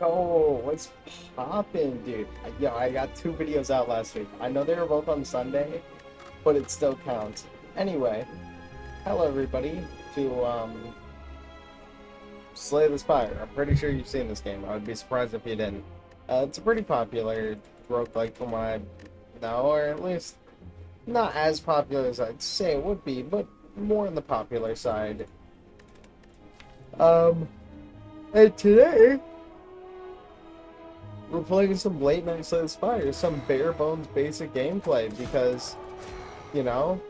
Oh, what's poppin', dude? Yo, I got two videos out last week. I know they were both on Sunday, but it still counts. Anyway, hello everybody to Slay the Spire. I'm pretty sure you've seen this game. I would be surprised if you didn't. It's a pretty popular roguelike from what I know, or at least not as popular as I'd say it would be, but more on the popular side. Um, and today we're playing some late night Slay the Spire, some bare bones basic gameplay because, you know,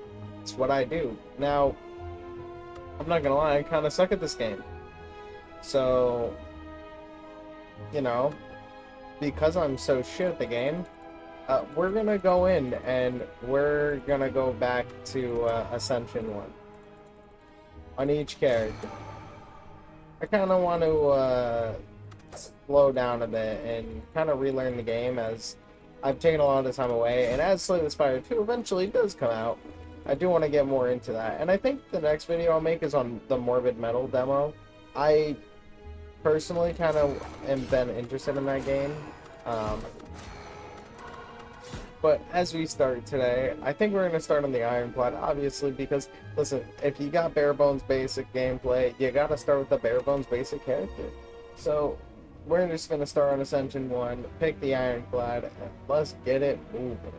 it's what I do. Now, I'm not gonna lie, I kind of suck at this game. So, you know, because I'm so shit at the game, we're gonna go in and we're gonna go back to Ascension 1 on each character. I kind of want to slow down a bit and kind of relearn the game as I've taken a lot of time away, and as Slay the Spire 2 eventually does come out, I do want to get more into that. And I think the next video I'll make is on the Morbid Metal demo. I personally kind of am been interested in that game. But as we start today, I think we're going to start on the Ironclad, obviously, because, listen, if you got bare bones basic gameplay, you got to start with the bare bones basic character. So, we're just going to start on Ascension 1, pick the Ironclad, and let's get it moving.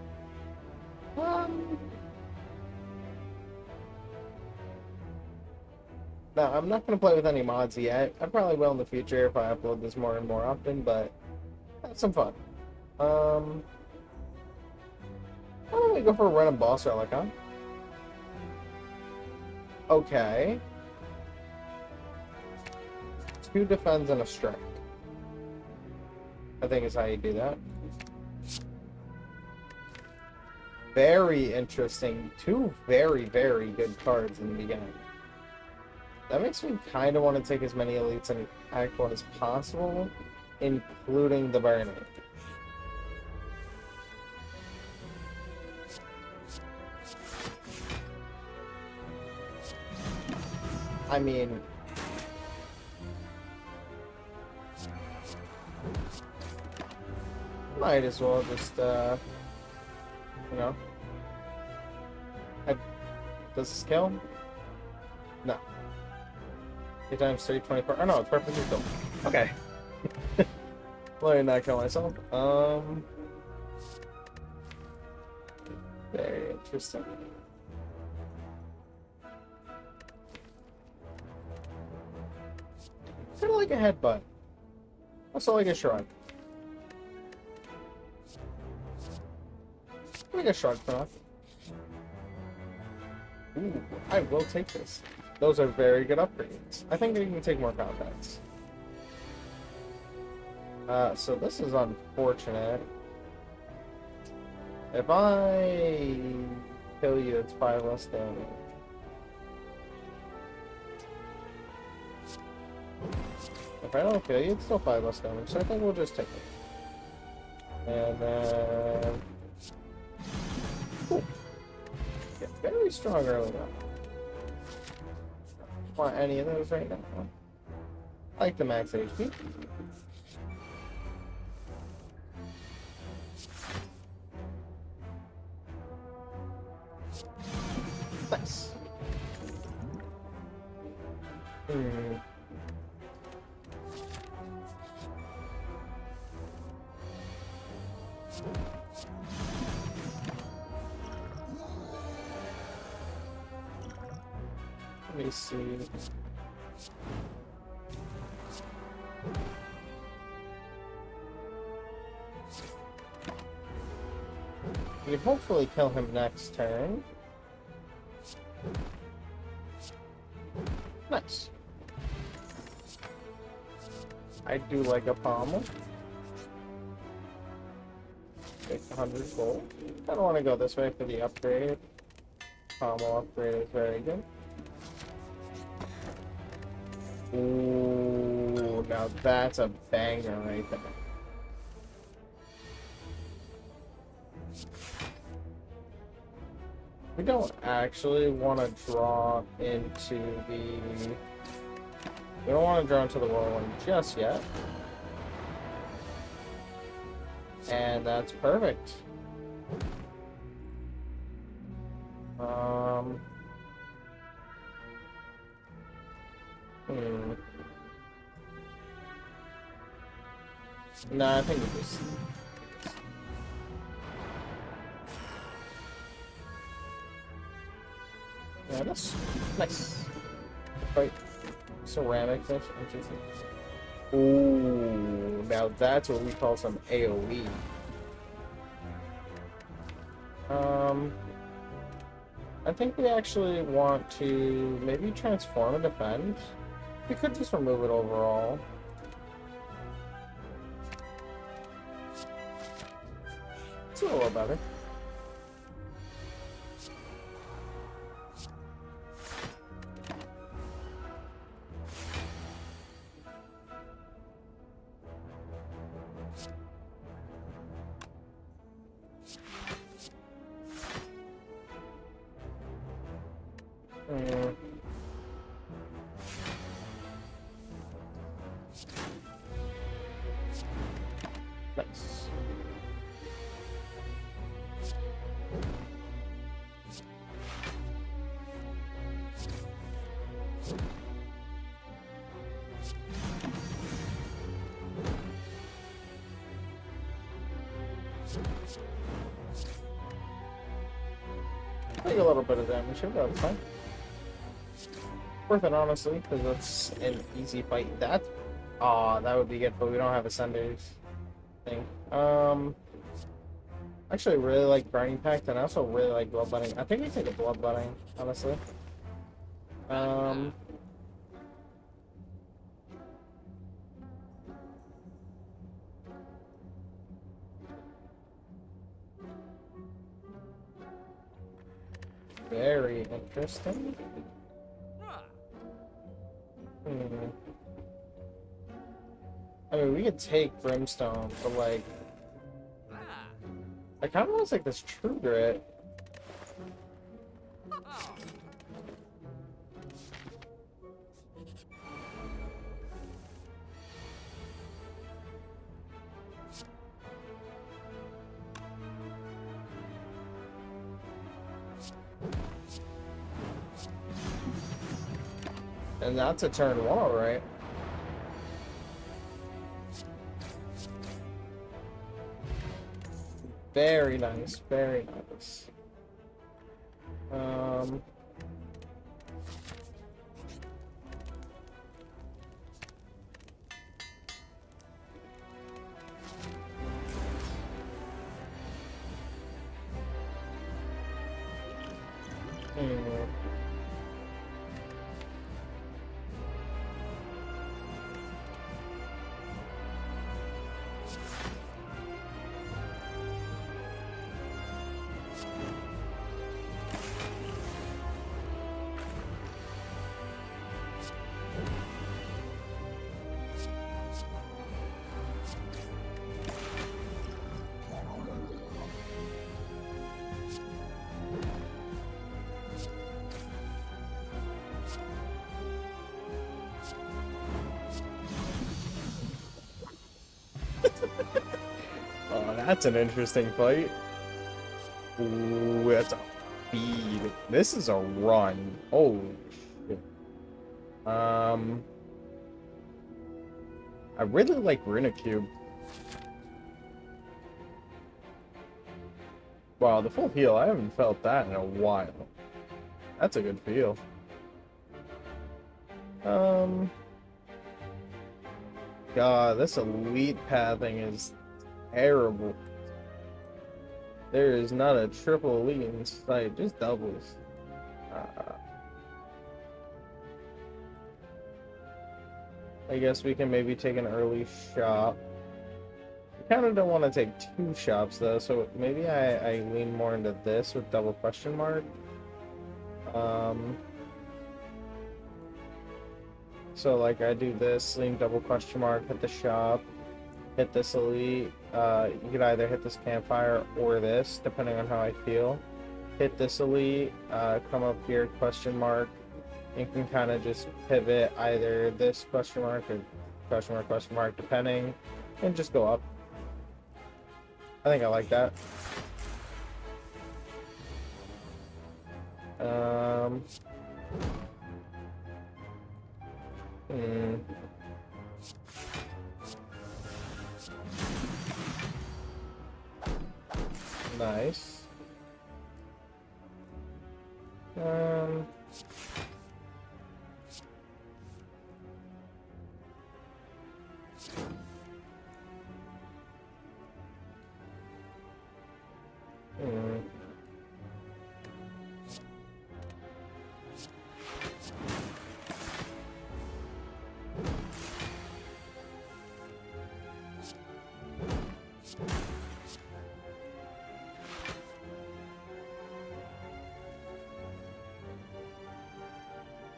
Now, I'm not going to play with any mods yet. I probably will in the future if I upload this more and more often, but have some fun. Why don't we go for a random boss relic, huh? Okay. 2 defends and a strike. I think is how you do that. Very interesting. 2 very, very good cards in the beginning. That makes me kind of want to take as many elites in Act 1 as possible, including the Burning. I mean, might as well just, you know. Does this kill? No. 8 times 3, 24. Oh no, it's perfectly killed. Okay. Let me not kill myself. Very interesting. Kind of like a headbutt. Also like a shrug. Like a shrug, huh? Ooh, I will take this. Those are very good upgrades. I think I can take more combats. So this is unfortunate. If I kill you, it's 5 less damage. If I don't kill you, it's still 5 less damage, so I think we'll just take it. And then... Ooh. Yeah, very strong early on. Want any of those right now? I like the max HP. Nice. Let me see. We hopefully kill him next turn. Nice. I do like a pommel. Take 100 gold. I don't want to go this way for the upgrade. Pommel upgrade is very good. Ooh, now that's a banger right there. We don't actually want to draw into the... We don't want to draw into the royal one just yet. And that's perfect. Um. Hmm. No, I think it just. Yeah, that's nice. Right. Ceramic fish. Interesting. Ooh, now that's what we call some AoE. I think we actually want to maybe transform and defend. We could just remove it overall. It's a little better. Mm. Nice. Take a little bit of damage here, but that's fine. Worth it, honestly, because that's an easy fight. That, that would be good, but we don't have Ascenders thing. Actually, really like Burning Pact, and I also really like Bloodletting. I think we take a Bloodletting, honestly. Very interesting. Hmm. I mean, we could take Brimstone, but like, I kind of want like this True Grit. And that's a turn one, right? Very nice, very nice. Hmm. Oh, that's an interesting fight. Ooh, that's a feed. This is a run. Oh, shit. I really like Cube. Wow, the full heal. I haven't felt that in a while. That's a good feel. God, this elite pathing is terrible. There is not a triple elite in sight, just doubles. I guess we can maybe take an early shop. I kind of don't want to take two shops though, so maybe I lean more into this with double question mark. So like I do this, lean double question mark, hit the shop, hit this elite. You could either hit this campfire or this, depending on how I feel. Hit this elite, come up here, question mark. You can kind of just pivot either this question mark or question mark, depending, and just go up. I think I like that. Hmm. Nice. Um. Hmm.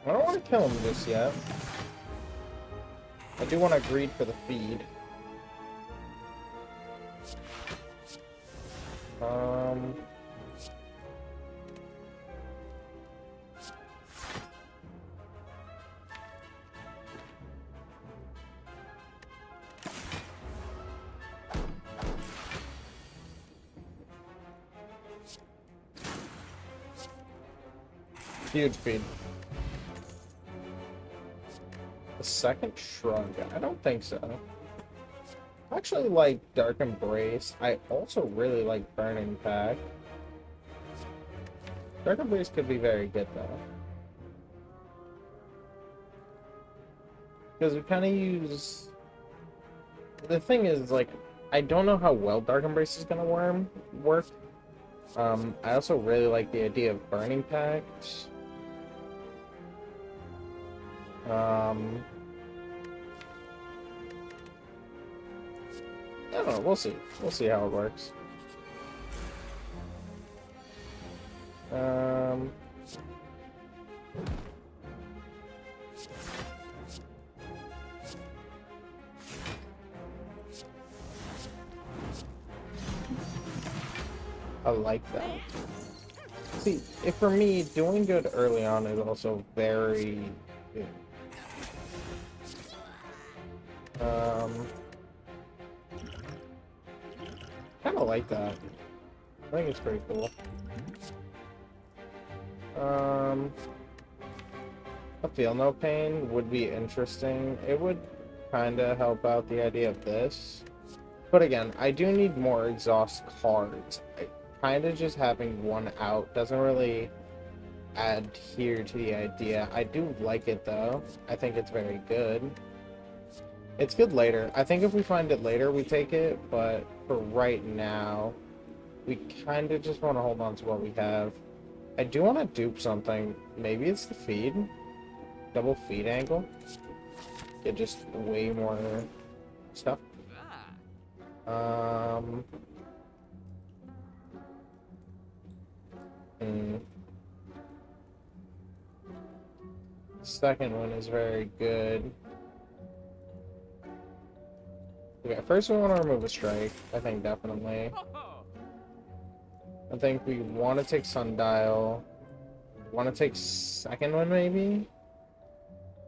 I don't want to kill him just yet. I do want to greed for the feed. Um. Huge feed. The second shrug? I don't think so. I actually like Dark Embrace. I also really like Burning Pack. Dark Embrace could be very good though. Because we kind of use... The thing is, like, I don't know how well Dark Embrace is gonna work. I also really like the idea of Burning Pact. I don't know, we'll see. We'll see how it works. I like that. See, if for me, doing good early on is also very good. Kind of like that. I think it's pretty cool. A Feel No Pain would be interesting. It would kind of help out the idea of this. But again, I do need more exhaust cards. Kind of just having one out doesn't really adhere to the idea. I do like it though. I think it's very good. It's good later. I think if we find it later, we take it. But for right now, we kind of just want to hold on to what we have. I do want to dupe something. Maybe it's the feed. Double feed angle. Get just way more stuff. Second one is very good. Okay, first we want to remove a strike. I think definitely. I think we want to take Sundial. Want to take second one maybe?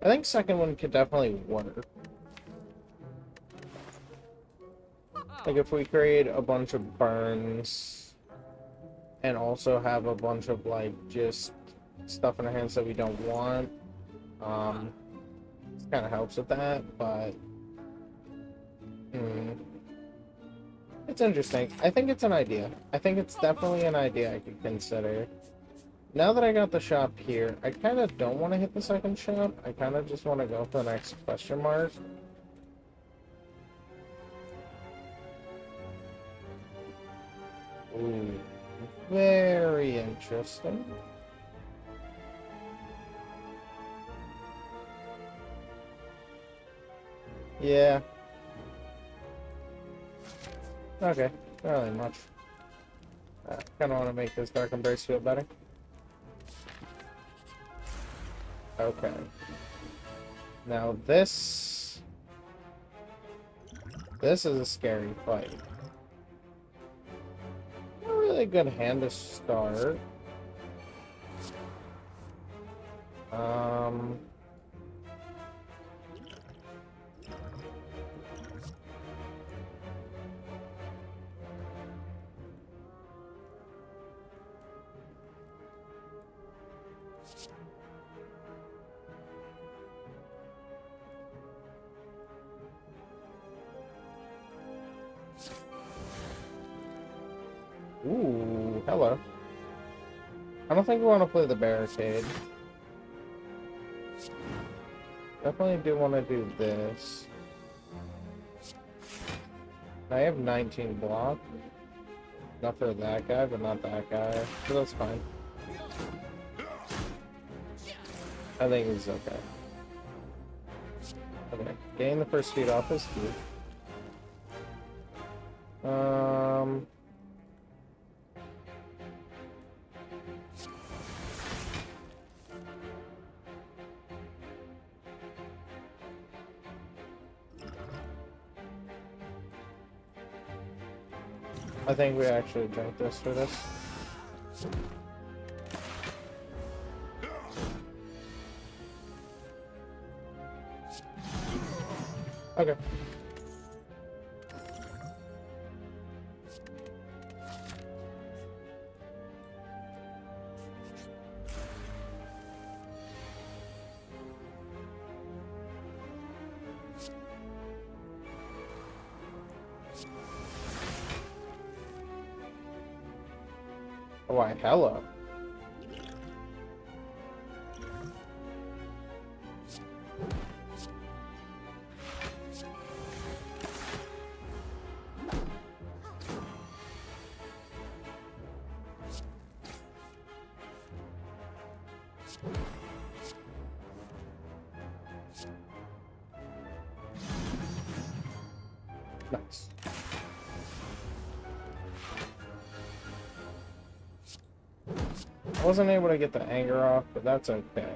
I think second one could definitely work. Like if we create a bunch of burns and also have a bunch of like just stuff in our hands that we don't want, it kind of helps with that, but it's interesting. I think it's an idea. I think it's definitely an idea I could consider. Now that I got the shop here, I kind of don't want to hit the second shop. I kind of just want to go for the next question mark. Ooh, very interesting. Yeah. Okay, not really much. I kind of want to make this Dark Embrace feel better. Okay. Now this is a scary fight. A really good hand to start. Ooh, hello. I don't think we want to play the barricade. Definitely do want to do this. I have 19 block. Not for that guy, but not that guy. So that's fine. I think he's okay. Okay, getting the first speed off is good. I think we actually drank this for this. Okay. Why, hello. Nice. I wasn't able to get the anger off, but that's okay.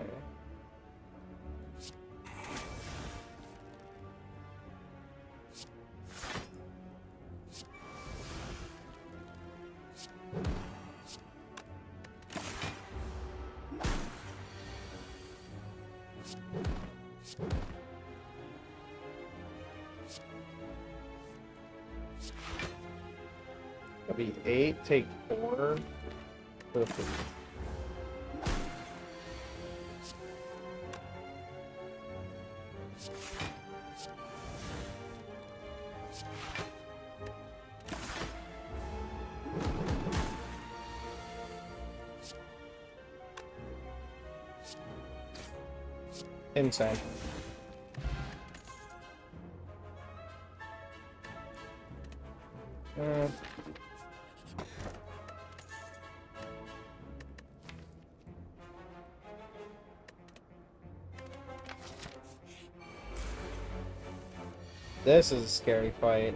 It'll be 8, take 4. Perfect. Insane. This is a scary fight.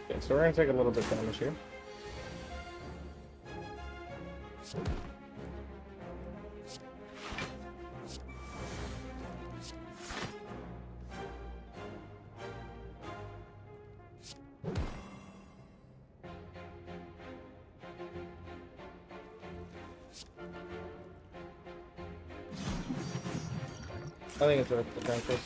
Okay, so we're gonna take a little bit of damage here. I think it's worth the drink this.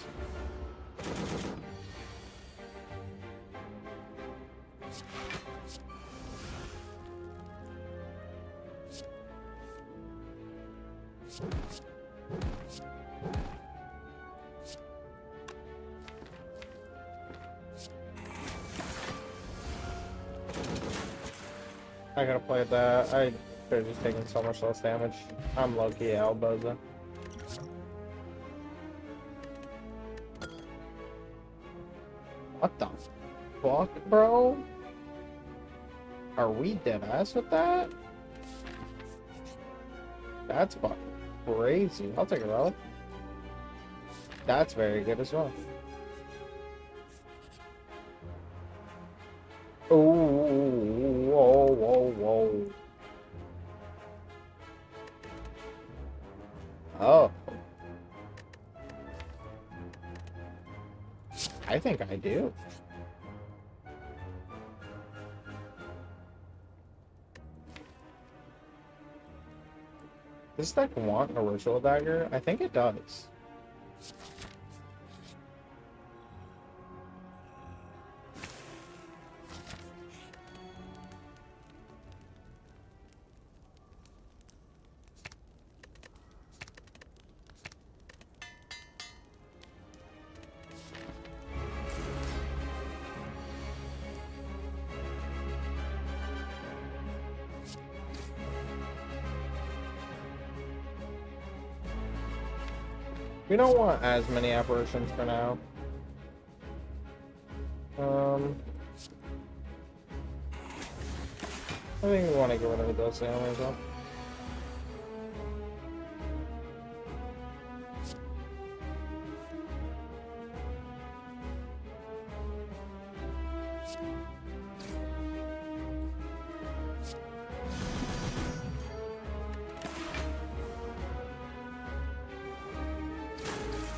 I gotta play that. I could have just taken so much less damage. I'm low-key elbows. What the fuck, bro? Are we dead ass with that? That's fucking crazy. I'll take a relic. That's very good as well. Oh, whoa, whoa, whoa. Oh. I think I do. Does this deck want a ritual dagger? I think it does. We don't want as many apparitions for now. I think we want to get rid of those families though.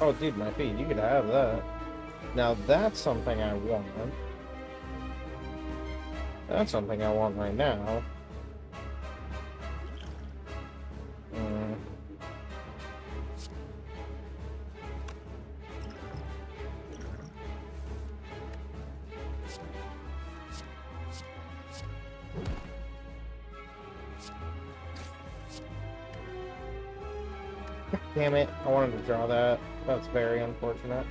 Oh, dude, my feet. You could have that. Now that's something I want. That's something I want right now. Damn it, I wanted to draw that. That's very unfortunate.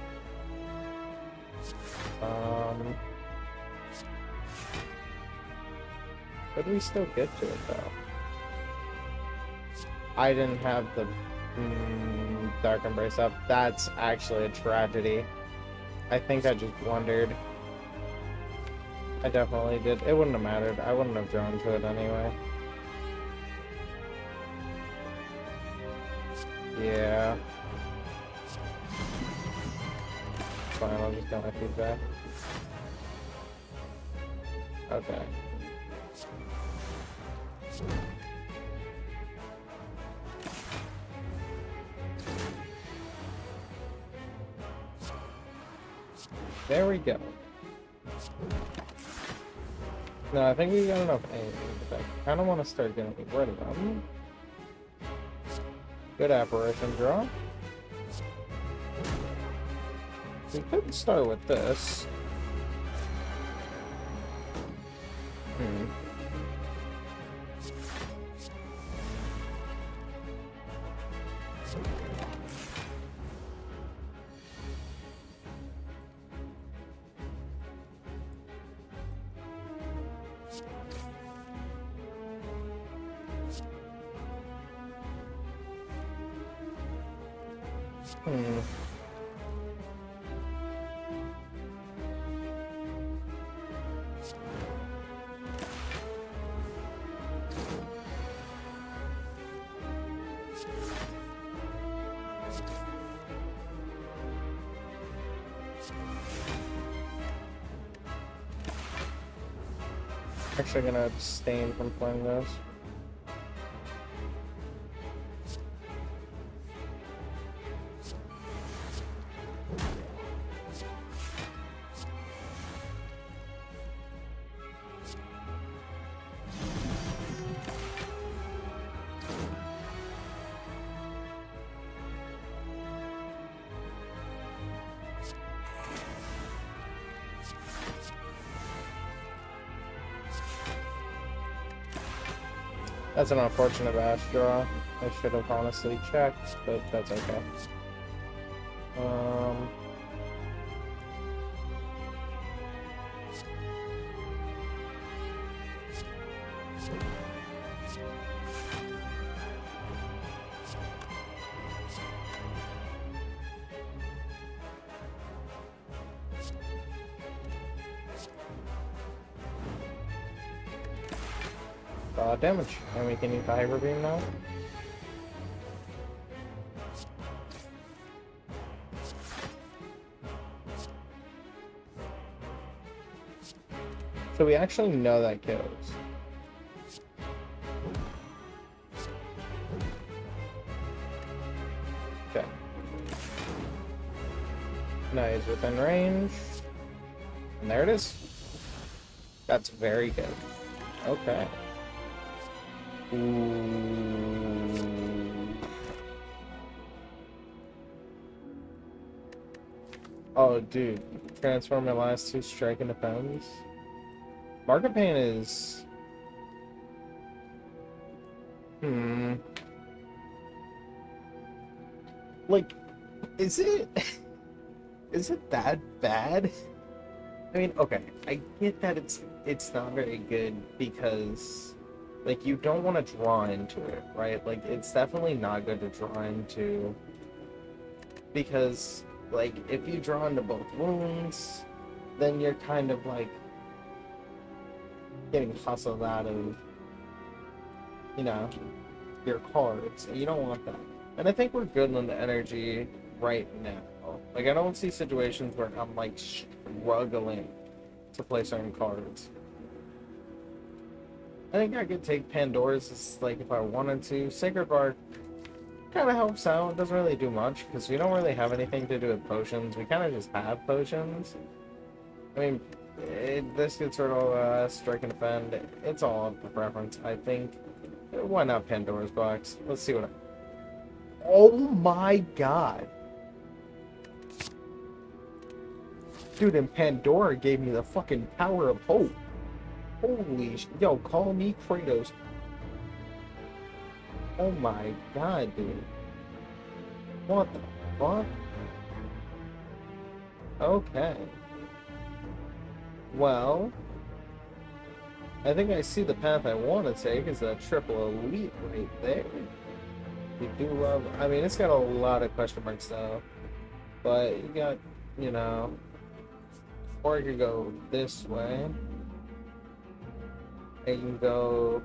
But we still get to it, though. I didn't have the Dark Embrace up. That's actually a tragedy. I think I just blundered. I definitely did. It wouldn't have mattered. I wouldn't have drawn to it anyway. Yeah. Fine, I'll just get my feedback. Okay. There we go. No, I think we got enough aim, but I kind of want to start getting rid of them. Good apparition draw. We could start with this. Actually gonna abstain from playing those. That's an unfortunate bash draw. I should have honestly checked, but that's okay. Damage, and we can use the Hyper Beam now. So we actually know that kills. Okay. Now he's within range. And there it is. That's very good. Okay. Ooh. Oh, dude. Transform my last 2 strike and defense. Market Pain is... Like, is it... is it that bad? I mean, okay, I get that it's not very good because, like, you don't want to draw into it, right? Like, it's definitely not good to draw into because, like, if you draw into both wounds, then you're kind of, like, getting hustled out of, you know, your cards, and you don't want that. And I think we're good on the energy right now. Like, I don't see situations where I'm, like, struggling to play certain cards. I think I could take Pandora's, like, if I wanted to. Sacred Bark kind of helps out. It doesn't really do much, because we don't really have anything to do with potions. We kind of just have potions. I mean, this gets sort of strike and defend. It's all up for preference, I think. Why not Pandora's Box? Let's see what Oh my god! Dude, and Pandora gave me the fucking power of hope. Holy yo, call me Kratos. Oh my god, dude. What the fuck? Okay. Well, I think I see the path I want to take is that triple elite right there. We do love... I mean, it's got a lot of question marks though. But you got, you know... Or you could go this way. I can go...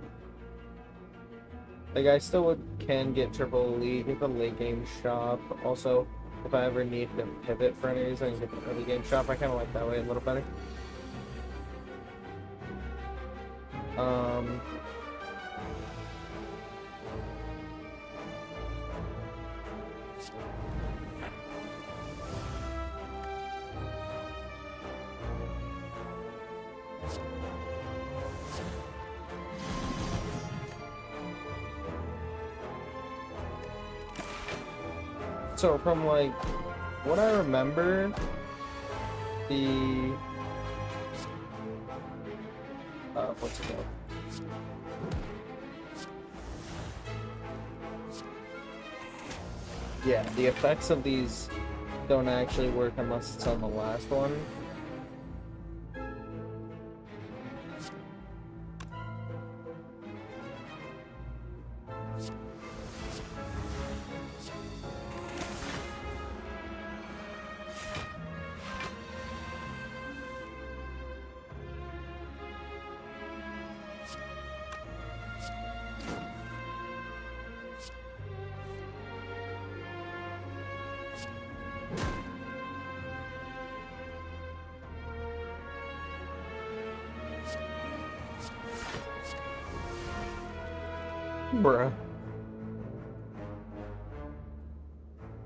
Like, I still can get triple elite, get the late game shop. Also, if I ever need to pivot for any reason, I can get the early game shop. I kind of like that way a little better. So from, like, what I remember, the... what's it called? Yeah, the effects of these don't actually work unless it's on the last one. Bruh.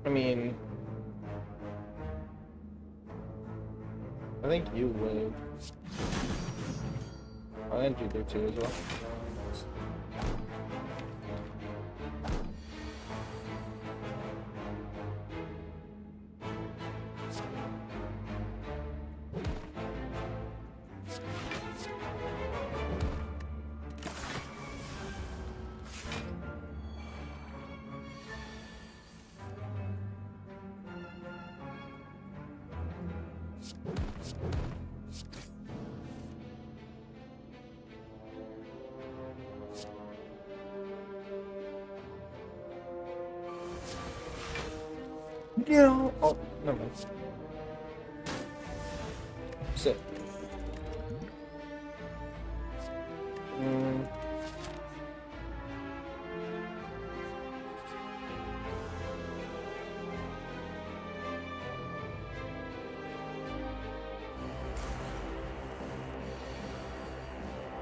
I mean... I think you would. I think you do too as well. No. Oh, never mind. Sit.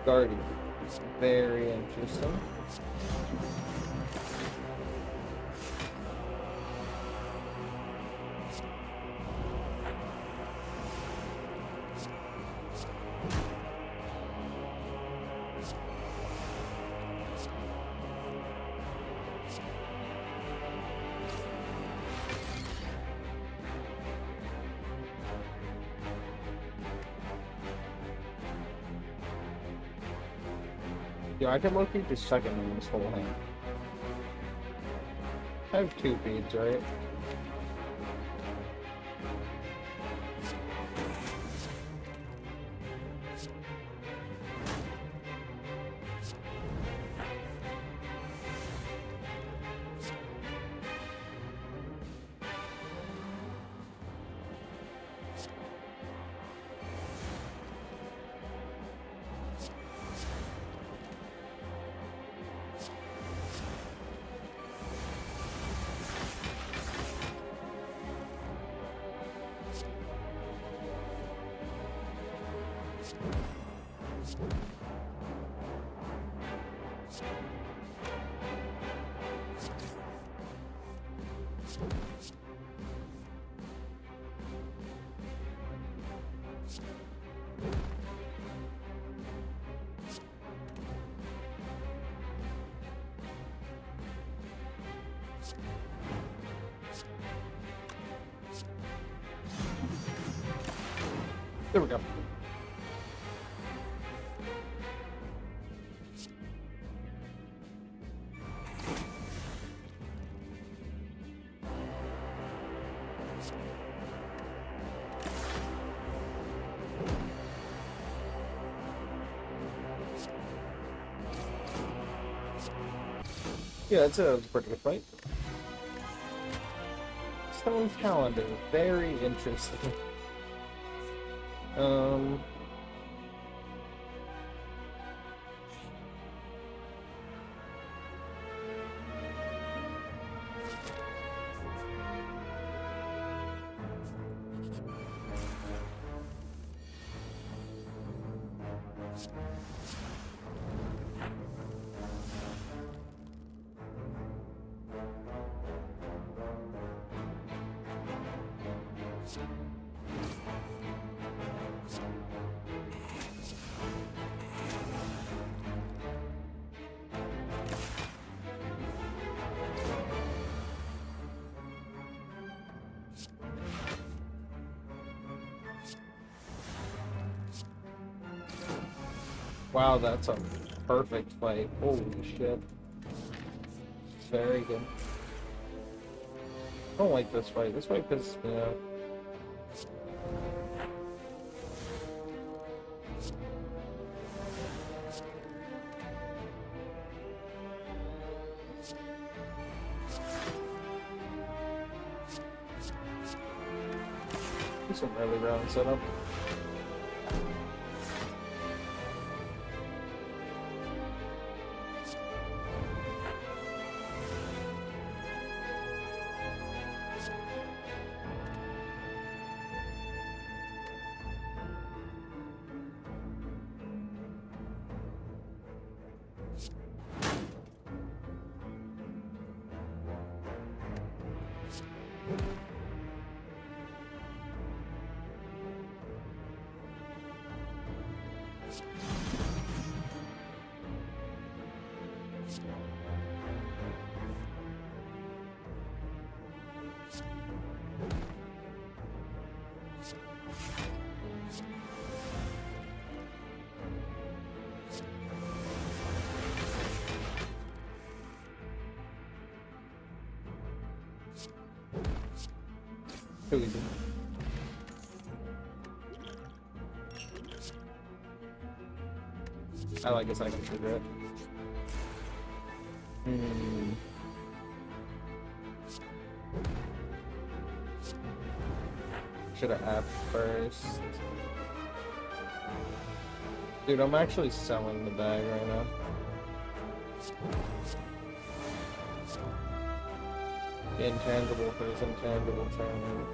Guardy. Very interesting. Yeah, I can low-key just second in this whole hand. I have 2 beads, right? There we go. Yeah, it's a pretty good fight. Stone Calendar, very interesting. Wow, that's a perfect fight. Holy shit. Very good. I don't like this fight. This fight pisses me out. Some early round setup. Too easy. I guess I can figure it. Should have app first. Dude, I'm actually selling the bag right now. Intangible for his intangible turn.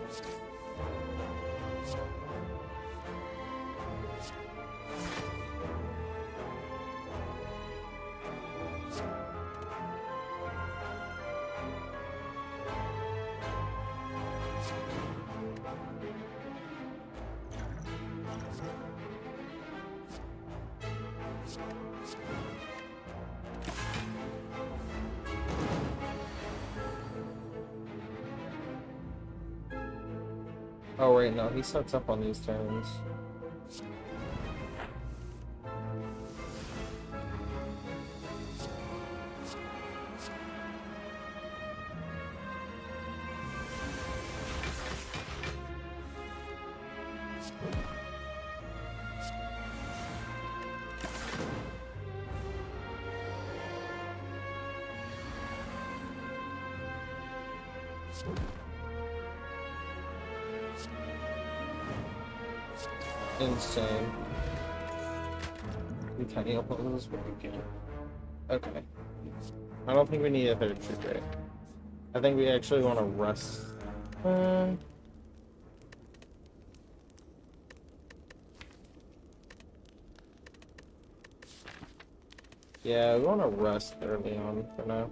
Oh wait, no, he sets up on these turns. Insane. We tiny opponents, but we can. Okay. I don't think we need a third troop rate. I think we actually want to rest. Yeah, we want to rest early on for now.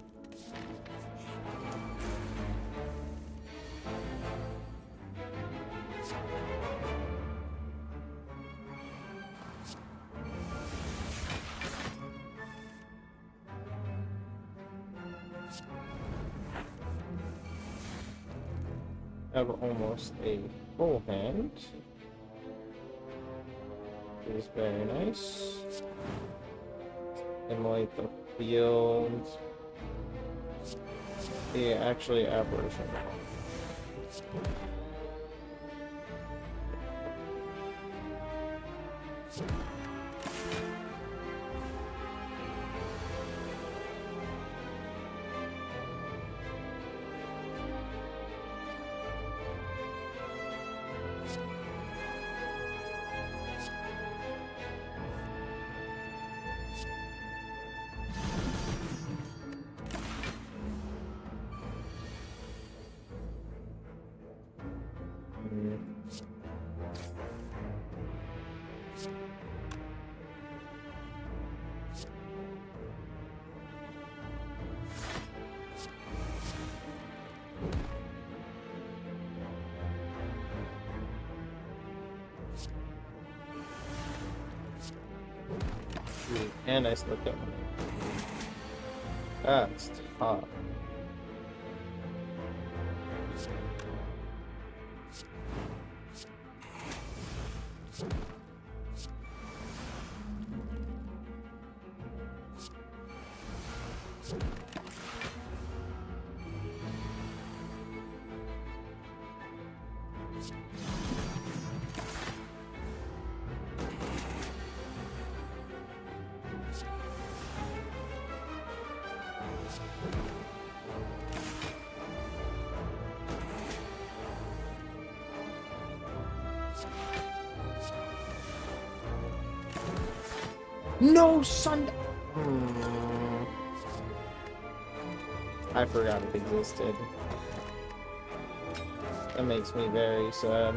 Have almost a full hand. Which is very nice. Emulate the field. Yeah, actually, apparition. And I slipped up. That's tough. No, son. I forgot it existed. That makes me very sad.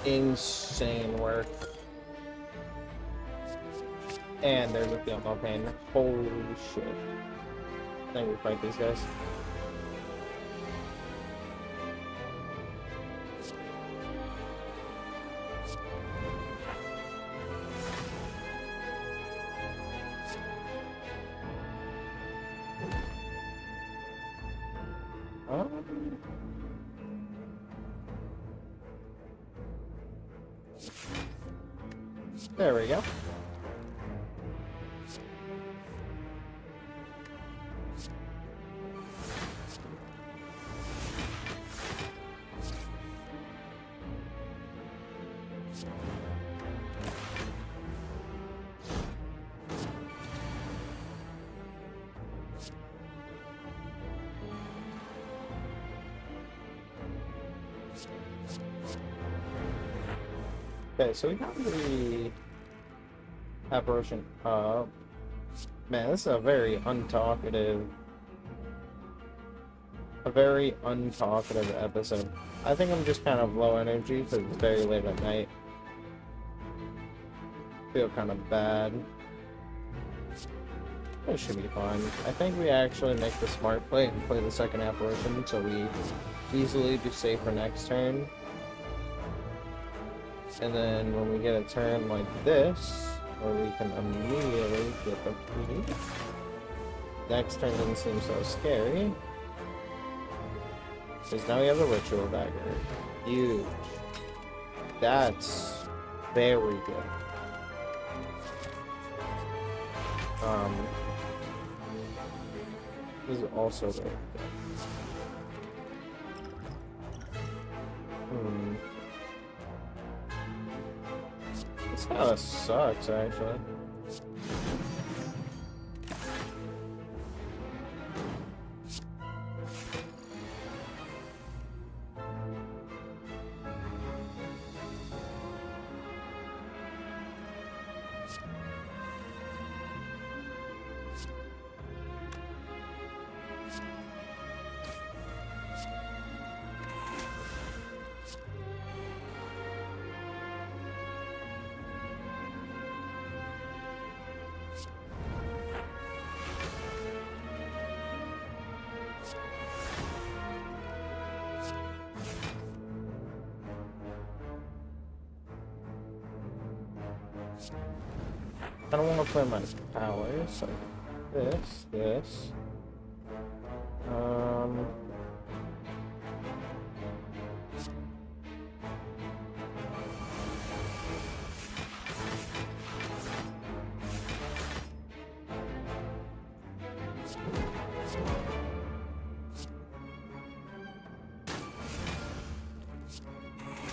Insane work. And there's a field no pain. Holy shit. I think we fight these guys. There we go. Okay, so we got the apparition up. Man, this is a very untalkative episode. I think I'm just kind of low energy because it's very late at night. Feel kind of bad. It should be fine. I think we actually make the smart play and play the second apparition so we easily do safe for next turn. And then when we get a turn like this, where we can immediately get the PD, next turn doesn't seem so scary. Because now we have a ritual dagger. Huge. That's very good. This is also very good. This kind of sucks, actually. I don't want to play my powers, like this.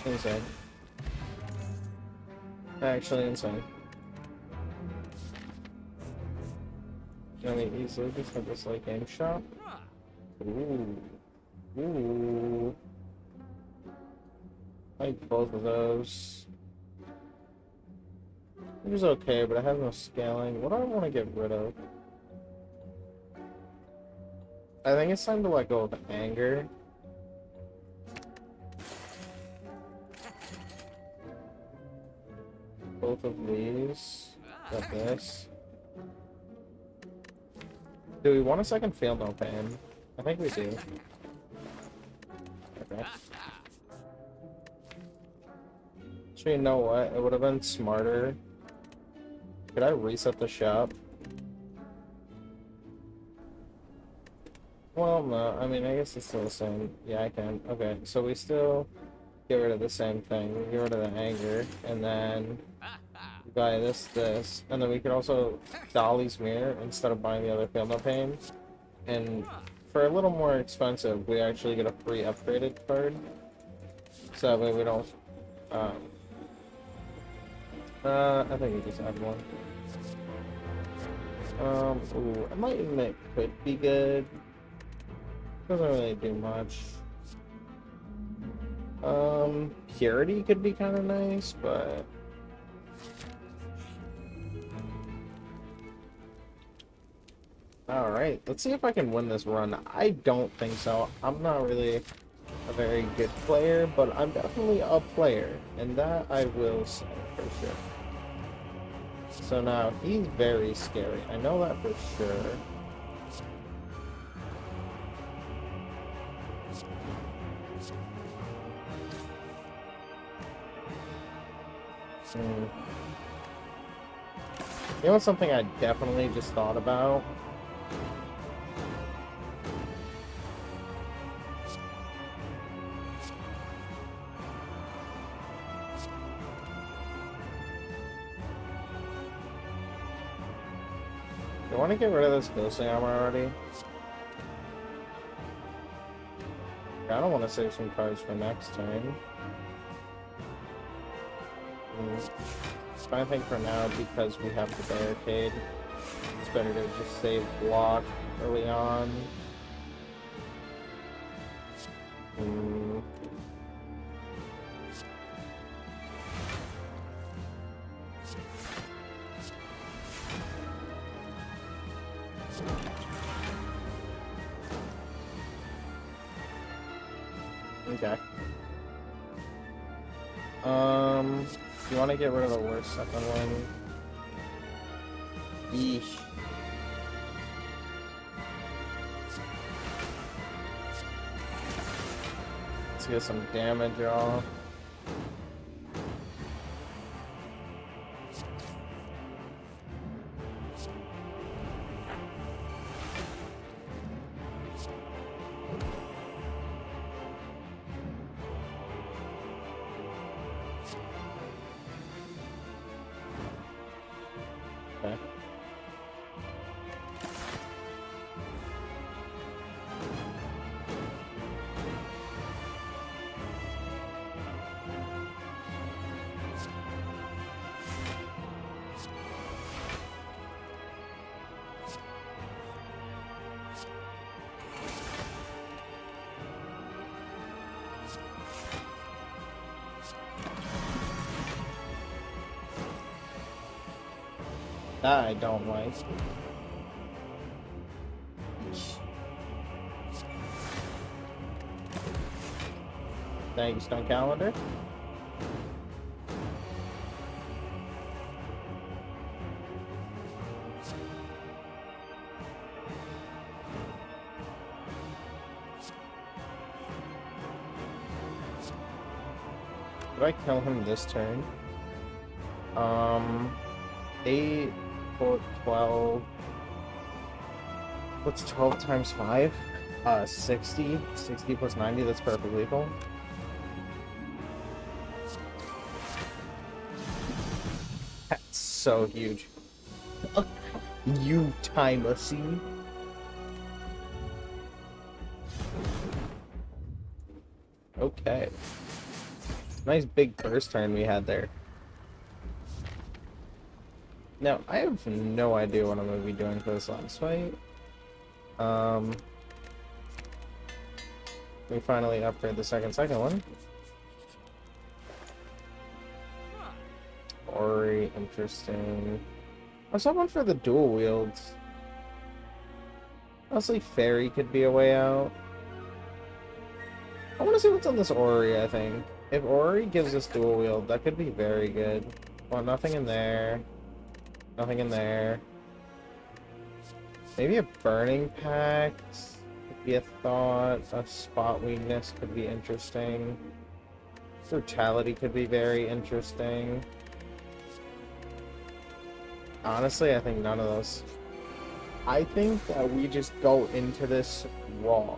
Insane. Actually insane. Can we easily just have this late game shot? Ooh. Ooh. I like both of those. It was okay, but I have no scaling. What do I want to get rid of? I think it's time to let go of anger. Both of these. Got this. Do we want a second fail no pain? I think we do. Okay. So you know what? It would have been smarter. Could I reset the shop? Well, no. I mean, I guess it's still the same. Yeah, I can. Okay, so we still get rid of the same thing. We get rid of the anger, and then buy this, and then we could also Dolly's Mirror instead of buying the other Fail No Pain. And for a little more expensive, we actually get a free upgraded card. So that way we don't. I think we just add one. Ooh, Enlightenment could be good. Doesn't really do much. Purity could be kind of nice, but. Alright, let's see if I can win this run. I don't think so. I'm not really a very good player, but I'm definitely a player, and that I will say for sure. So now, he's very scary. I know that for sure. Hmm. You know what's something I definitely just thought about? I want to get rid of this ghostly armor already. I don't want to save some cards for next turn. But I think for now, because we have the barricade, it's better to just save block early on. Okay. You want to get rid of the worst second one? Yeesh. Let's get some damage off. Okay. That I don't like. Thanks, Stone Calendar. Did I kill him this turn? 8, 4, 12. What's 12 times 5? 60. 60 plus 90, that's perfect lethal. That's so huge. You timacy. Okay. Nice big burst turn we had there. Now, I have no idea what I'm going to be doing for this last fight. We finally upgrade the second one. Ori, interesting. I was hoping for the dual wields. Honestly, Fairy could be a way out. I want to see what's on this Ori, I think. If Ori gives us dual wield, that could be very good. Well, nothing in there. Nothing in there. Maybe a Burning Pact could be a thought. A Spot Weakness could be interesting. Brutality could be very interesting. Honestly, I think none of those. I think that we just go into this raw.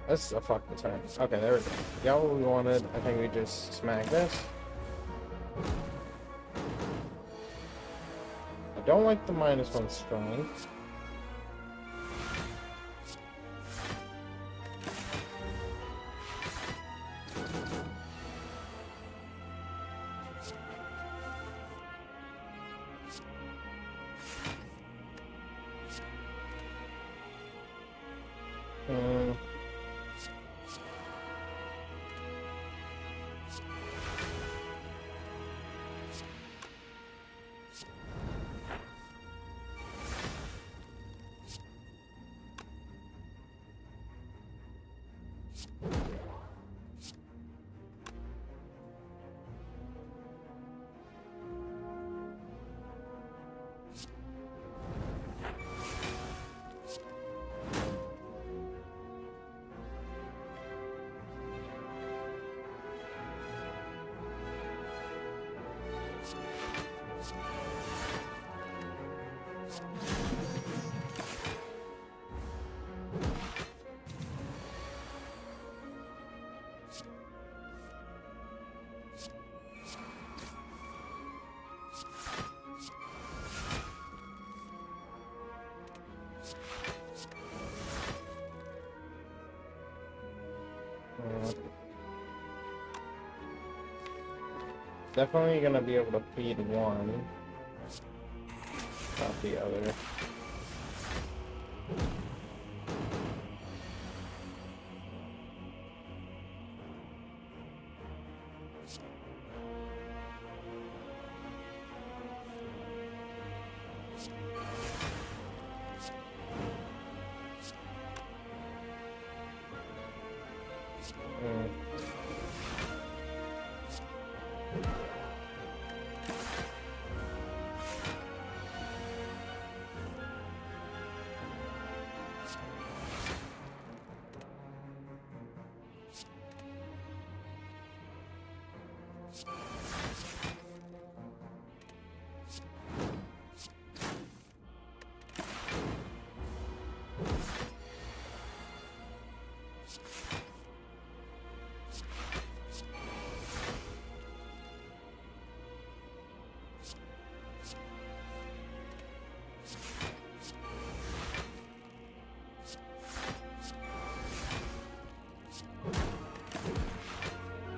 That's a fucking turn. Okay, there we go. Got what we wanted. I think we just smack this. I don't like the -1 strength. Definitely gonna be able to feed one, not the other.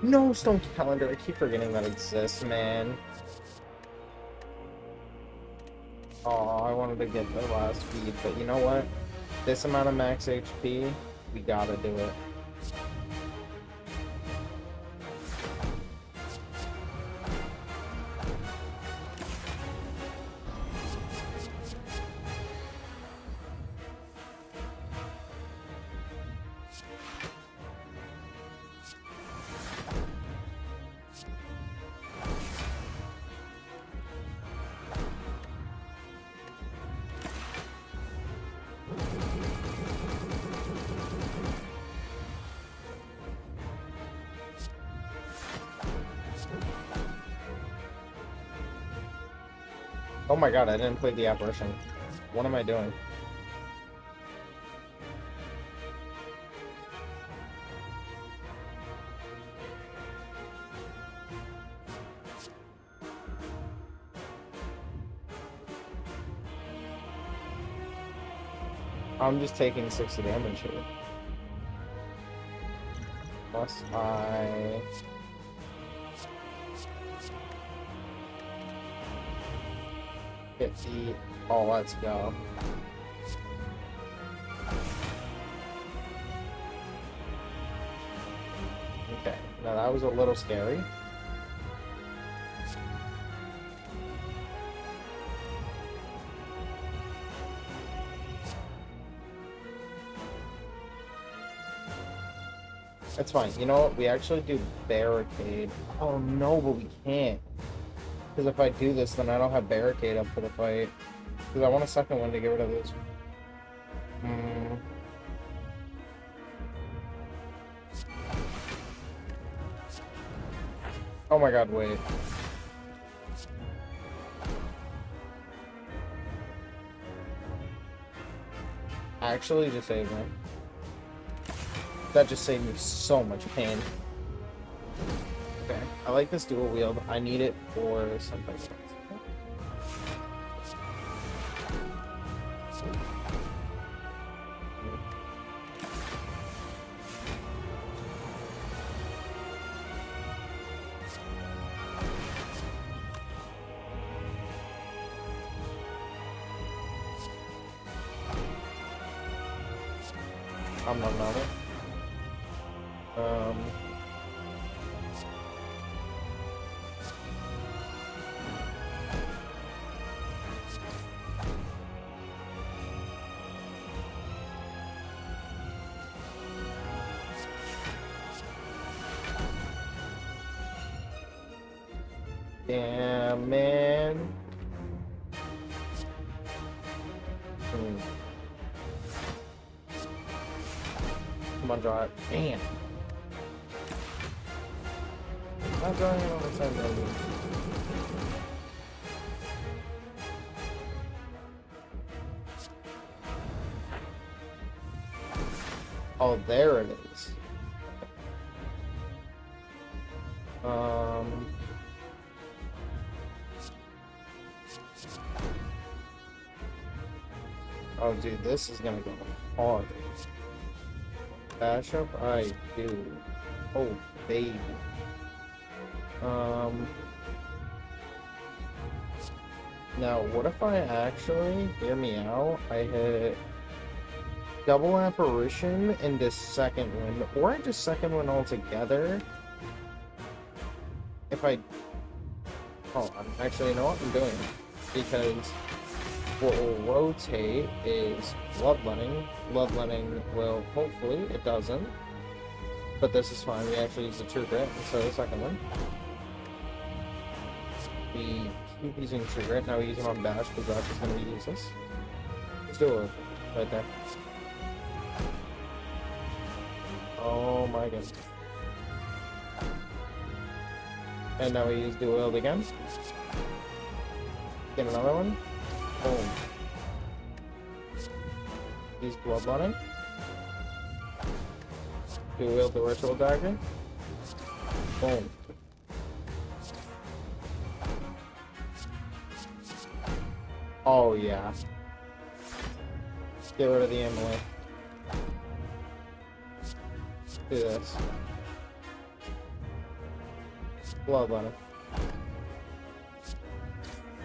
No, Stone Calendar. I keep forgetting that exists, man. Oh, I wanted to get the last feed, but you know what? This amount of max HP, we gotta do it. Oh my god, I didn't play the apparition. What am I doing? I'm just taking 60 damage here. Must I... Get the... Oh, let's go. Okay, now that was a little scary. That's fine. You know what? We actually do barricade. Oh no, but we can't. Because if I do this, then I don't have barricade up for the fight. Because I want a second one to get rid of this. Oh my god, wait. Actually, just saved me. That just saved me so much pain. Okay, I like this dual wield. I need it for something else. I'm not normal. Damn, man. Come on, draw it. Damn. Not drawing it on the side, baby. Oh, there it is. Oh, dude, this is gonna go hard. Bash up? I do. Oh, baby. Now, what if I actually, hear me out, I hit double apparition into second wind, or I just second wind altogether? If I... Oh, actually, you know what? I'm doing it. Because what will rotate is bloodletting. Bloodletting will, hopefully, it doesn't. But this is fine. We actually use the true grit instead of the second one. We keep using true grit. Now we use it on bash because bash is going to be useless. Let's do it right there. Oh my goodness. And now we use dual wield again. Get another one. Boom. Use bloodletting. Dual wield the ritual dagger. Boom. Oh yeah. Get rid of the amulet. Do this. Bloodletting.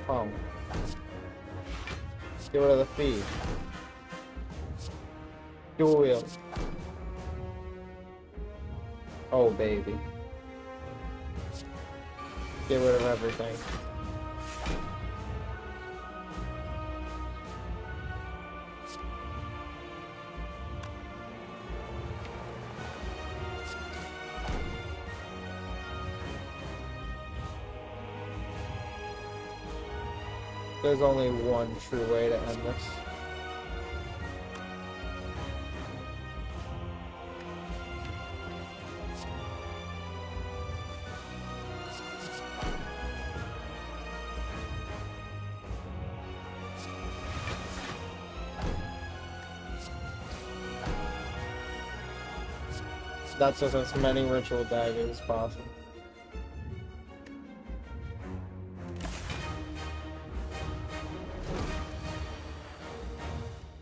Boom. Get rid of the feed. Dual wield. Oh baby. Get rid of everything. There's only one true way to end this. That's with as many ritual daggers as possible.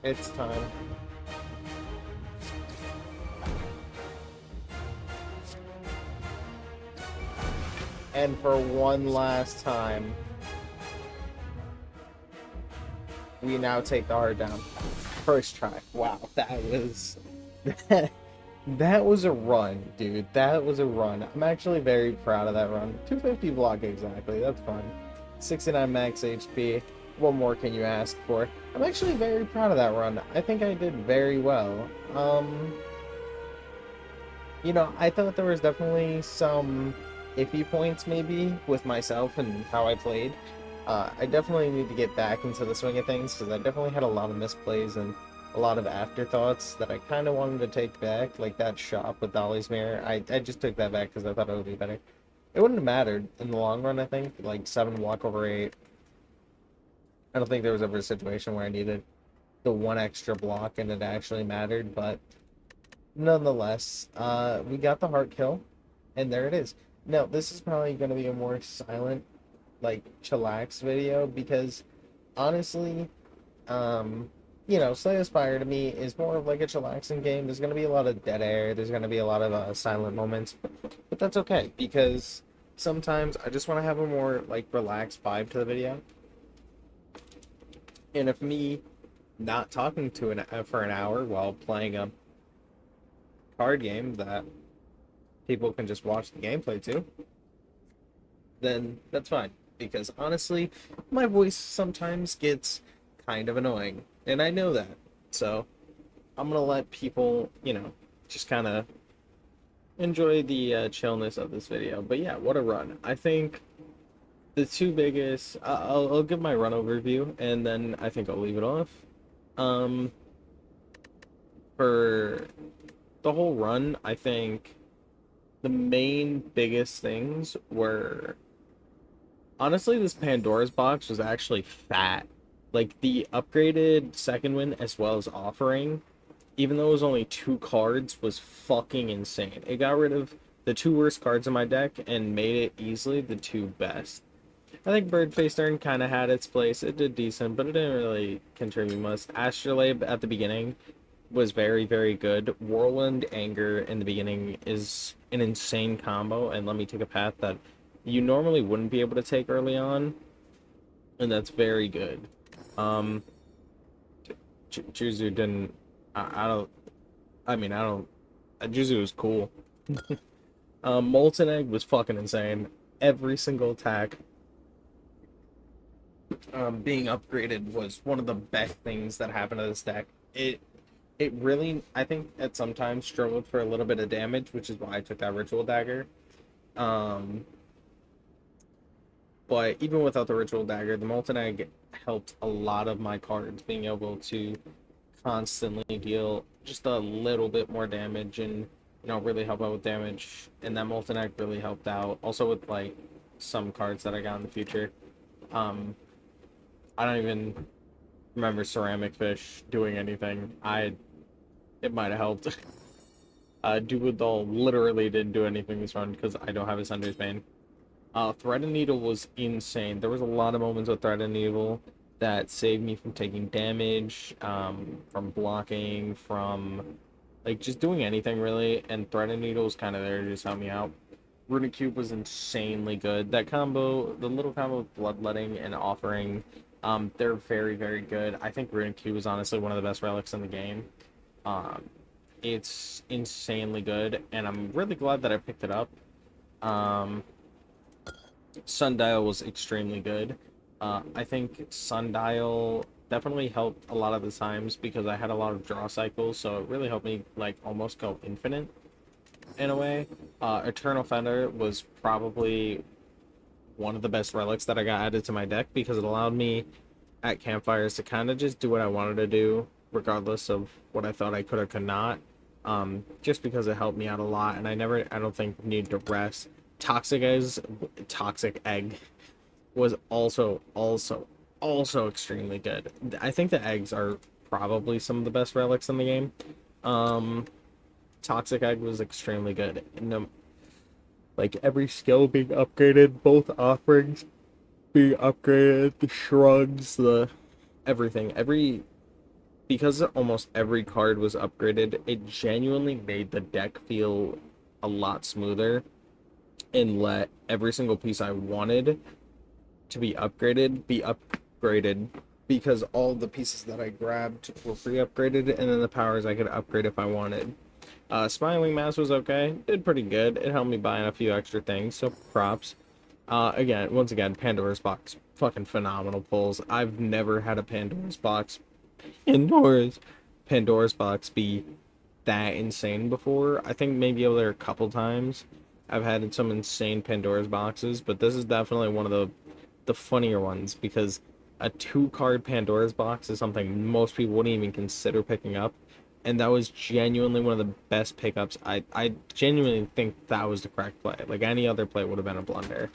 It's time. And for one last time, we now take the heart down. First try. Wow, that was... that was a run, dude. That was a run. I'm actually very proud of that run. 250 block exactly. That's fun. 69 max HP. What more can you ask for? I'm actually very proud of that run. I think I did very well. You know, I thought there was definitely some iffy points maybe with myself and how I played. I definitely need to get back into the swing of things because I definitely had a lot of misplays and a lot of afterthoughts that I kind of wanted to take back, like that shot with Dolly's mirror. I just took that back because I thought it would be better. It wouldn't have mattered in the long run, I think. Like 7 walk over 8. I don't think there was ever a situation where I needed the one extra block and it actually mattered, but nonetheless, we got the heart kill, and there it is. Now, this is probably going to be a more silent, like, chillax video, because, honestly, you know, Slay the Spire to me is more of like a chillaxing game. There's going to be a lot of dead air, there's going to be a lot of silent moments, but that's okay, because sometimes I just want to have a more, like, relaxed vibe to the video. And if me not talking to for an hour while playing a card game that people can just watch the gameplay to, then that's fine. Because honestly, my voice sometimes gets kind of annoying, and I know that. So I'm gonna let people, you know, just kind of enjoy the chillness of this video. But yeah, what a run. I think The two biggest, I'll give my run overview and then I think I'll leave it off. Um, for the whole run, I think the main biggest things were honestly this Pandora's box was actually fat. Like the upgraded second win as well as offering, even though it was only two cards, was fucking insane. It got rid of the two worst cards in my deck and made it easily the two best. I think Birdface Turn kind of had its place. It did decent, but it didn't really contribute much. Astrolabe at the beginning was very, very good. Whirlwind Anger in the beginning is an insane combo, and let me take a path that you normally wouldn't be able to take early on, and that's very good. Um, Juzu didn't. I don't. I mean, I don't. Juzu was cool. Molten Egg was fucking insane. Every single attack being upgraded was one of the best things that happened to this deck. It really, I think, at some times struggled for a little bit of damage, which is why I took that Ritual Dagger. Um, but even without the Ritual Dagger, the Molten Egg helped a lot of my cards being able to constantly deal just a little bit more damage and really help out with damage. And that Molten Egg really helped out. Also with like some cards that I got in the future. Um, I don't even remember Ceramic Fish doing anything. It might have helped. Duodol literally didn't do anything this run because I don't have his Sunder's Bane. Thread and Needle was insane. There was a lot of moments with Thread and Needle that saved me from taking damage, from blocking, from like just doing anything really. And Thread and Needle was kind of there to just help me out. Runic Cube was insanely good. That combo, the little combo of Bloodletting and Offering, they're very, very good. I think Runic Cube is honestly one of the best relics in the game. Um, it's insanely good, and I'm really glad that I picked it up. Um, Sundial was extremely good. I think Sundial definitely helped a lot of the times because I had a lot of draw cycles, so it really helped me like almost go infinite in a way. Eternal Fender was probably one of the best relics that I got added to my deck because it allowed me at campfires to kind of just do what I wanted to do, regardless of what I thought I could or could not. Just because it helped me out a lot, and I don't think, need to rest. Toxic Egg was also extremely good. I think the eggs are probably some of the best relics in the game. Um, Toxic Egg was extremely good. Like every skill being upgraded, both offerings being upgraded, the shrugs, the everything, because almost every card was upgraded, it genuinely made the deck feel a lot smoother and let every single piece I wanted to be upgraded because all the pieces that I grabbed were pre-upgraded and then the powers I could upgrade if I wanted. Smiling Mass was okay, did pretty good. It helped me buy in a few extra things, so props. Once again, Pandora's Box, fucking phenomenal pulls. I've never had a Pandora's Pandora's Box be that insane before. I think maybe over there a couple times I've had some insane Pandora's boxes, but this is definitely one of the funnier ones because a two card Pandora's box is something most people wouldn't even consider picking up. And that was genuinely one of the best pickups. I genuinely think that was the correct play. Like any other play would have been a blunder.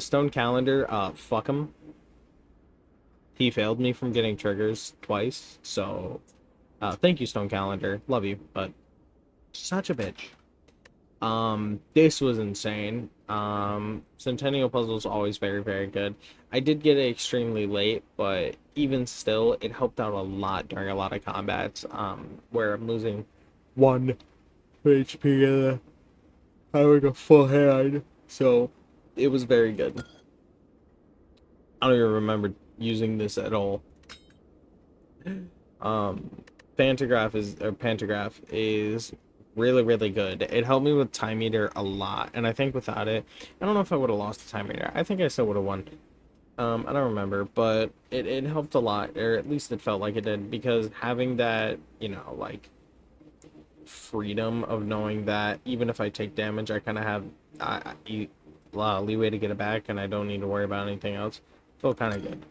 Stone Calendar, fuck him. He failed me from getting triggers twice. So, thank you, Stone Calendar. Love you, but such a bitch. This was insane. Centennial Puzzle is always very, very good. I did get it extremely late, but even still, it helped out a lot during a lot of combats, where I'm losing 1 HP and having a full hand. So, it was very good. I don't even remember using this at all. Um, Pantograph is really, really good. It helped me with Time Eater a lot, and I think without it, I don't know if I would have lost the Time Eater. I think I still would have won. I don't remember, but it helped a lot, or at least it felt like it did, because having that, like freedom of knowing that even if I take damage, I kind of have leeway to get it back, and I don't need to worry about anything else. Felt kind of good.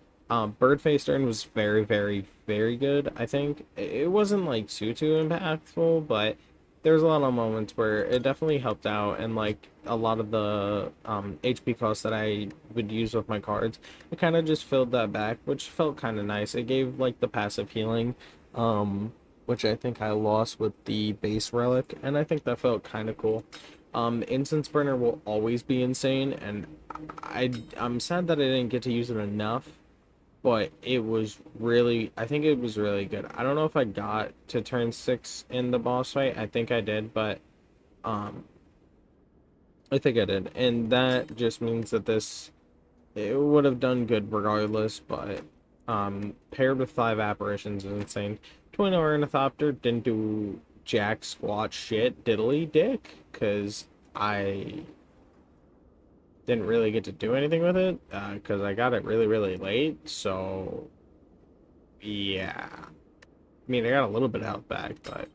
Bird face turn was very, very, very good. I think it wasn't like too impactful, but there's a lot of moments where it definitely helped out, and like a lot of the HP costs that I would use with my cards, it kind of just filled that back, which felt kind of nice. It gave like the passive healing, which I think I lost with the base relic, and I think that felt kind of cool. Incense burner will always be insane, and I'm sad that I didn't get to use it enough, but it was really, I think it was really good. I don't know if I got to turn 6 in the boss fight. I think I did, but um I think I did. And that just means that this, it would have done good regardless, but paired with 5 apparitions is insane. Twin Ornithopter didn't do jack squat shit diddly dick, because I didn't really get to do anything with it, because I got it really late, so yeah. I mean, I got a little bit of health back, but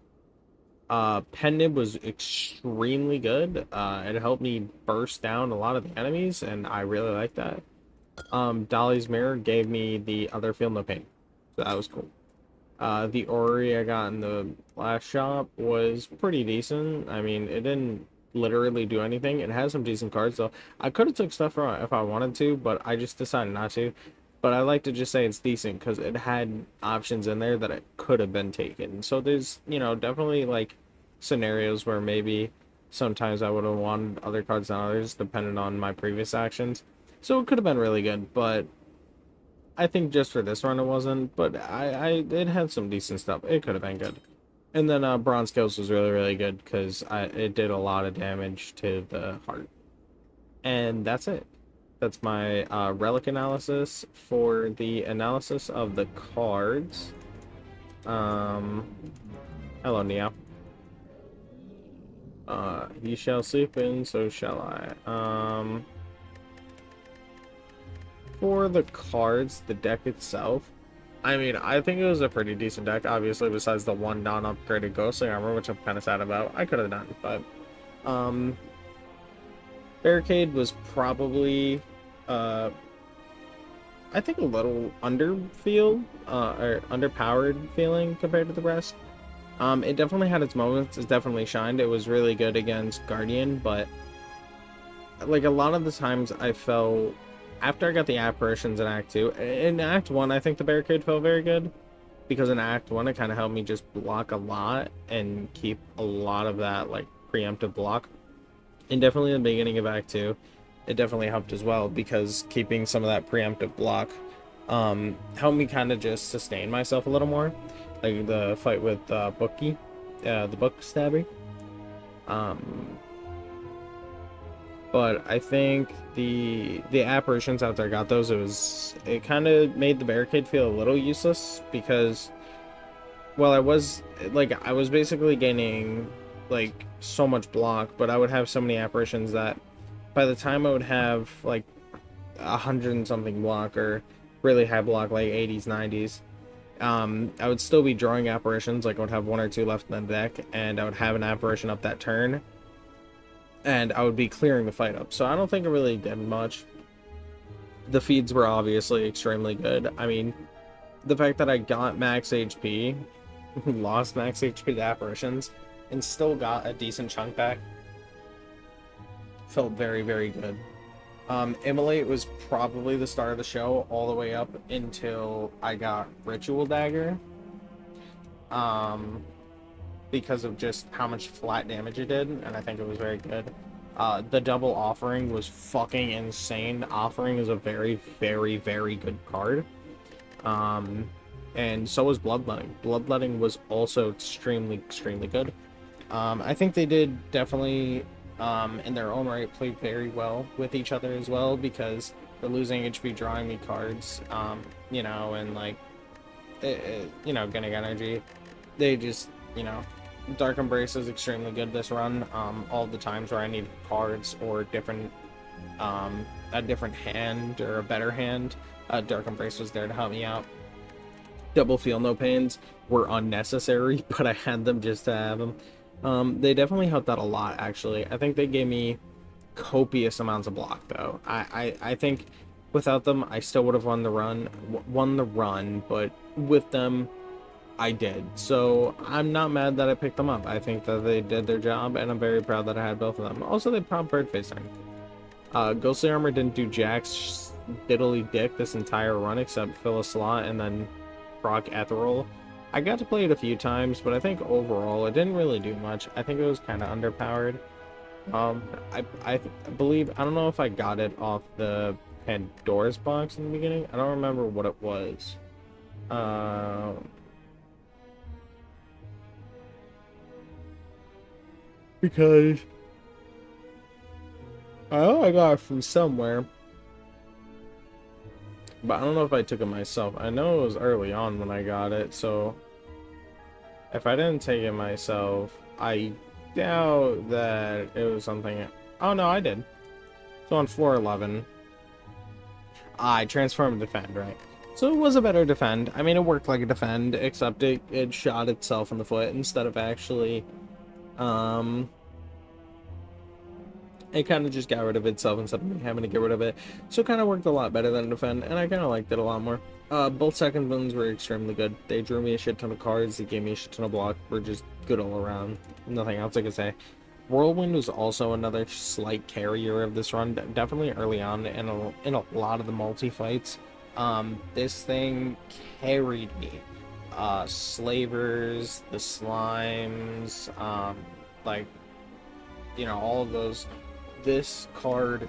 Pendant was extremely good. It helped me burst down a lot of the enemies, and I really like that. Dolly's Mirror gave me the other Feel No Pain, so that was cool. The Ori I got in the last shop was pretty decent. I mean, it didn't literally do anything. It has some decent cards, though. I could have took stuff from it if I wanted to, but I just decided not to. But I like to just say it's decent because it had options in there that it could have been taken. So there's, definitely like scenarios where maybe sometimes I would have wanted other cards than others, depending on my previous actions. So it could have been really good, but I think just for this run it wasn't. But it had some decent stuff. It could have been good. And then Bronze Kills was really good because it did a lot of damage to the heart. And that's it. That's my relic analysis. For the analysis of the cards. Hello, Neo. You shall sleep and so shall I. For the cards, the deck itself, I mean, I think it was a pretty decent deck, obviously, besides the one non-upgraded Ghostly Armor, which I'm kind of sad about. I could have done, but Barricade was probably I think a little or underpowered feeling compared to the rest. It definitely had its moments. It definitely shined. It was really good against Guardian, but like a lot of the times I felt after I got the apparitions in Act 2, in Act 1 I think the Barricade felt very good, because in Act 1 it kind of helped me just block a lot and keep a lot of that like preemptive block. And definitely in the beginning of Act 2 it definitely helped as well, because keeping some of that preemptive block helped me kind of just sustain myself a little more. Like the fight with Bookie, the book stabby. But I think the apparitions after I got those, it kind of made the Barricade feel a little useless, because well, I was basically gaining like so much block, but I would have so many apparitions that by the time I would have like 100 and something block, or really high block, like 80s, 90s, I would still be drawing apparitions. Like I would have 1 or 2 left in the deck, and I would have an apparition up that turn, and I would be clearing the fight up. So I don't think it really did much. The feeds were obviously extremely good. I mean, the fact that I got max HP, lost max HP to apparitions, and still got a decent chunk back felt very good. Immolate was probably the start of the show all the way up until I got Ritual Dagger, because of just how much flat damage it did, and I think it was very good. The double Offering was fucking insane. Offering is a very good card. And so was Bloodletting. Bloodletting was also extremely good. I think they did definitely, in their own right, play very well with each other as well, because they're losing HP drawing me cards, and like, getting energy. They just, Dark Embrace is extremely good this run. All the times where I need cards or different, a different hand or a better hand, Dark Embrace was there to help me out. Double Feel No Pains were unnecessary, but I had them just to have them. They definitely helped out a lot, actually. I think they gave me copious amounts of block though. I think without them I still would have won the run, but with them I did. So I'm not mad that I picked them up. I think that they did their job, and I'm very proud that I had both of them. Also, they popped bird facing. Ghostly Armor didn't do jack's diddly dick this entire run except fill a slot and then proc Ethereal. I got to play it a few times, but I think overall it didn't really do much. I think it was kind of underpowered. I believe, I don't know if I got it off the Pandora's box in the beginning. I don't remember what it was. Because I know I got it from somewhere, but I don't know if I took it myself. I know it was early on when I got it, so if I didn't take it myself, I doubt that it was something. Oh no, I did. So on floor 11, I transformed defend, right? So it was a better defend. I mean, it worked like a defend, except it shot itself in the foot instead of actually, it kind of just got rid of itself instead of me having to get rid of it. So it kind of worked a lot better than defend, and I kind of liked it a lot more. Both second ones were extremely good. They drew me a shit ton of cards. They gave me a shit ton of block. We're just good all around. Nothing else I could say. Whirlwind was also another slight carrier of this run, definitely early on in a lot of the multi-fights. This thing carried me. Slavers, the slimes, like, you know, all of those. This card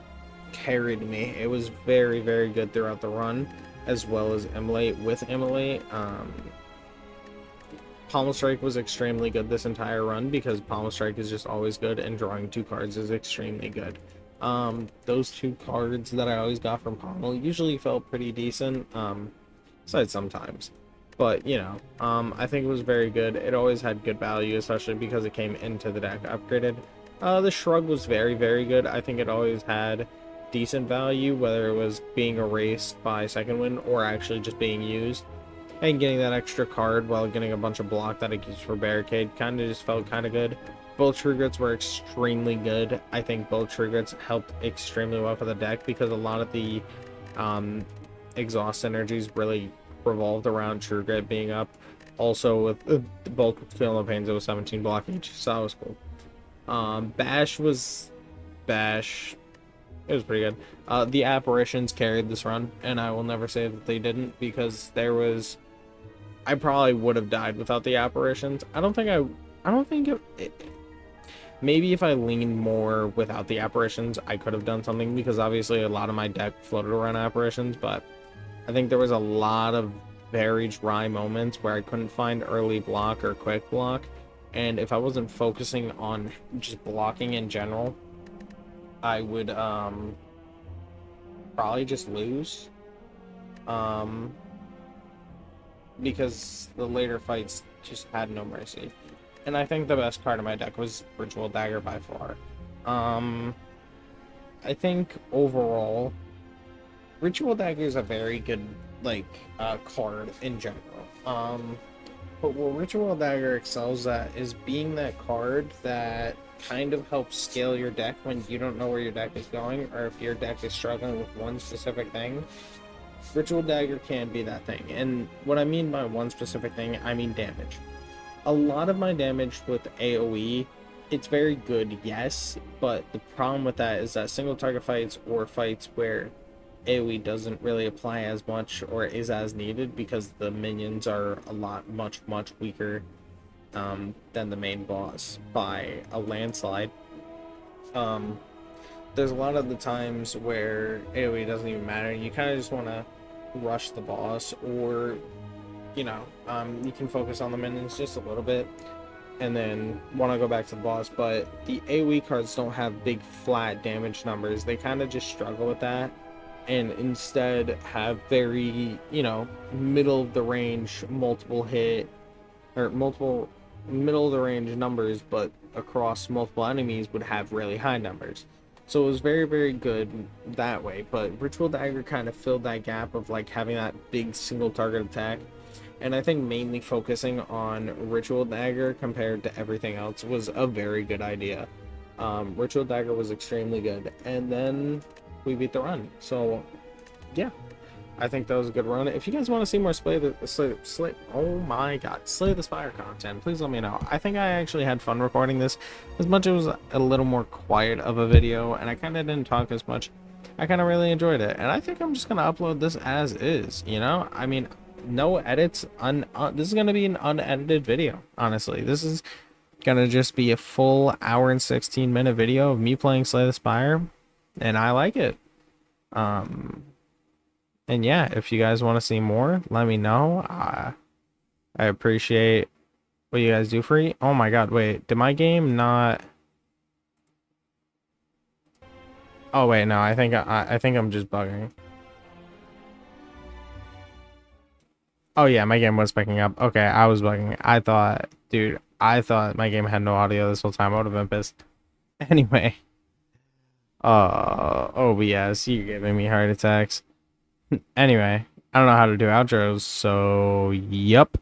carried me. It was very, very good throughout the run, as well as Immolate. With Immolate, Pommel Strike was extremely good this entire run because Pommel Strike is just always good, and drawing 2 cards is extremely good. Those 2 cards that I always got from Pommel usually felt pretty decent, besides sometimes. But, you know, I think it was very good. It always had good value, especially because it came into the deck upgraded. The Shrug was very, very good. I think it always had decent value, whether it was being erased by Second Wind or actually just being used. And getting that extra card while getting a bunch of block that it used for Barricade kind of just felt kind of good. Both True Grits were extremely good. I think both True Grits helped extremely well for the deck because a lot of the exhaust energies really revolved around True Grit being up. Also with both Feel No Pains, it was 17 block each, so that was cool. Bash was Bash. It was pretty good. The apparitions carried this run, and I will never say that they didn't because there was. I probably would have died without the apparitions. I don't think maybe if I leaned more without the apparitions, I could have done something because obviously a lot of my deck floated around apparitions, but I think there was a lot of very dry moments where I couldn't find early block or quick block. And if I wasn't focusing on just blocking in general, I would probably just lose. Because the later fights just had no mercy. And I think the best card in my deck was Ritual Dagger by far. I think overall, Ritual Dagger is a very good card in general. But what Ritual Dagger excels at is being that card that kind of helps scale your deck when you don't know where your deck is going, or if your deck is struggling with one specific thing. Ritual Dagger can be that thing. And what I mean by one specific thing, I mean damage. A lot of my damage with AoE, it's very good, yes, but the problem with that is that single target fights or fights where AoE doesn't really apply as much or is as needed because the minions are a lot much weaker than the main boss by a landslide. There's a lot of the times where AoE doesn't even matter. You kind of just want to rush the boss, or you know, you can focus on the minions just a little bit and then want to go back to the boss. But the AoE cards don't have big flat damage numbers. They kind of just struggle with that, and instead have very, you know, middle of the range multiple hit or multiple middle of the range numbers, but across multiple enemies would have really high numbers. So it was very, very good that way. But Ritual Dagger kind of filled that gap of like having that big single target attack. And I think mainly focusing on Ritual Dagger compared to everything else was a very good idea. Ritual Dagger was extremely good, and then we beat the run. So yeah, I think that was a good run. If you guys want to see more oh my god, Slay the Spire content, please let me know. I think I actually had fun recording this. As much as it was a little more quiet of a video, and I kind of didn't talk as much, I kind of really enjoyed it. And I think I'm just gonna upload this as is, you know? I mean, no edits. This is gonna be an unedited video, honestly. This is gonna just be a full hour and 16-minute video of me playing Slay the Spire, and I like it. And yeah, if you guys want to see more, let me know. I appreciate what you guys do for me. Oh my god, wait, did my game not? Oh wait, no, I think I'm just bugging. Oh yeah, my game was picking up. Okay, I was bugging. I thought, dude, I thought my game had no audio this whole time. I would have been pissed. Anyway, OBS, you're giving me heart attacks. Anyway, I don't know how to do outros, so yup.